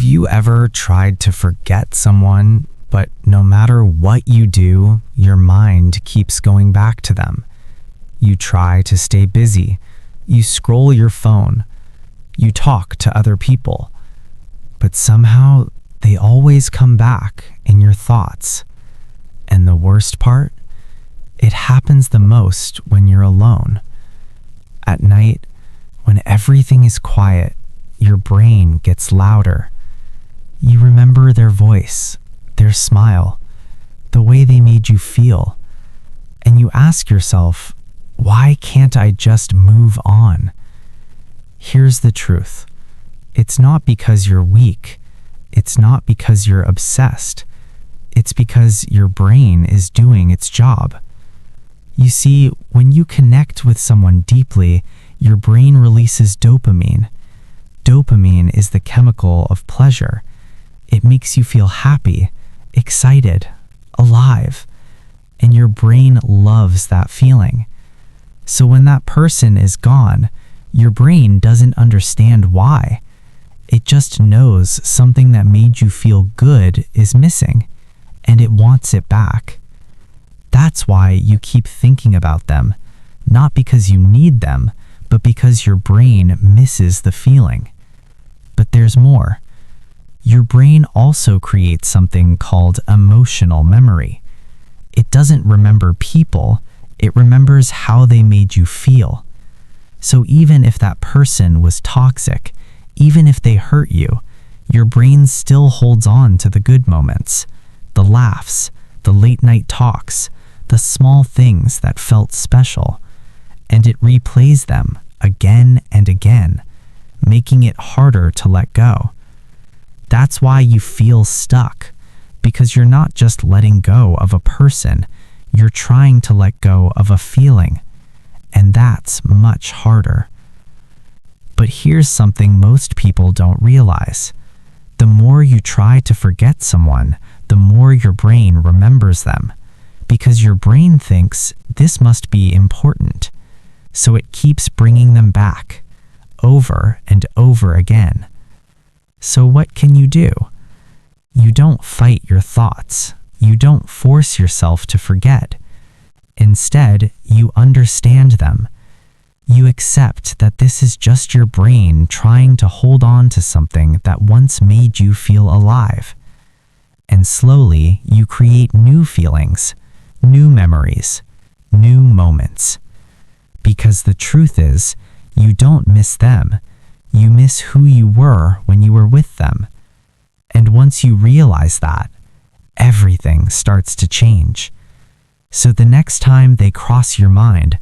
Have you ever tried to forget someone, but no matter what you do, your mind keeps going back to them? You try to stay busy. You scroll your phone. You talk to other people. But somehow, they always come back in your thoughts. And the worst part? It happens the most when you're alone. At night, when everything is quiet, your brain gets louder. You remember their voice, their smile, the way they made you feel. And you ask yourself, why can't I just move on? Here's the truth. It's not because you're weak. It's not because you're obsessed. It's because your brain is doing its job. You see, when you connect with someone deeply, your brain releases dopamine. Dopamine is the chemical of pleasure. It makes you feel happy, excited, alive, and your brain loves that feeling. So when that person is gone, your brain doesn't understand why. It just knows something that made you feel good is missing, and it wants it back. That's why you keep thinking about them, not because you need them, but because your brain misses the feeling. But there's more. Your brain also creates something called emotional memory. It doesn't remember people, it remembers how they made you feel. So even if that person was toxic, even if they hurt you, your brain still holds on to the good moments, the laughs, the late night talks, the small things that felt special, and it replays them again and again, making it harder to let go. That's why you feel stuck, because you're not just letting go of a person, you're trying to let go of a feeling, and that's much harder. But here's something most people don't realize. The more you try to forget someone, the more your brain remembers them, because your brain thinks this must be important. So it keeps bringing them back, over and over again. So what can you do? You don't fight your thoughts. You don't force yourself to forget. Instead, you understand them. You accept that this is just your brain trying to hold on to something that once made you feel alive. And slowly, you create new feelings, new memories, new moments. Because the truth is, you don't miss them. You miss who you were when you were with them. And once you realize that, everything starts to change. So the next time they cross your mind,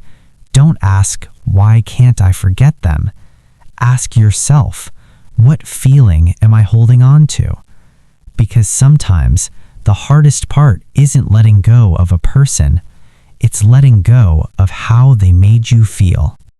don't ask, why can't I forget them? Ask yourself, what feeling am I holding on to? Because sometimes the hardest part isn't letting go of a person, it's letting go of how they made you feel.